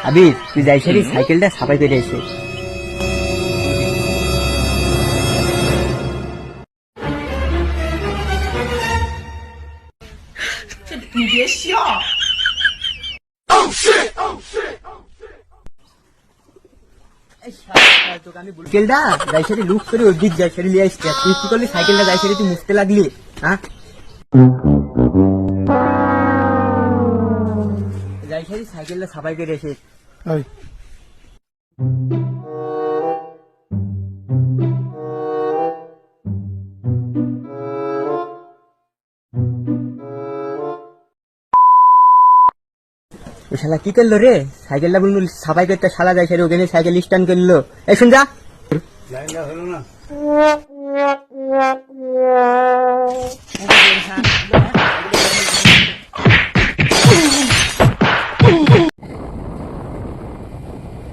আবি তুই যাই সারি সাইকেলটা সাফাই করে এসে你别笑。 সাইকেলটা যাই সারি লুক করে ওর দিক যাই সারি লিয়ে আসছে তুই কি করলি সাইকেলটা যাই সারি তুই মুছতে লাগলি হ্যাঁ যাই সারি সাইকেলটা সাফাই করে এসে শালা কি করলো রে সাইকেলটা বললো সাফাই করতে শালা যায় সেরে ওখানে সাইকেল স্ট্যান্ড করলো এই শুন যা হলো না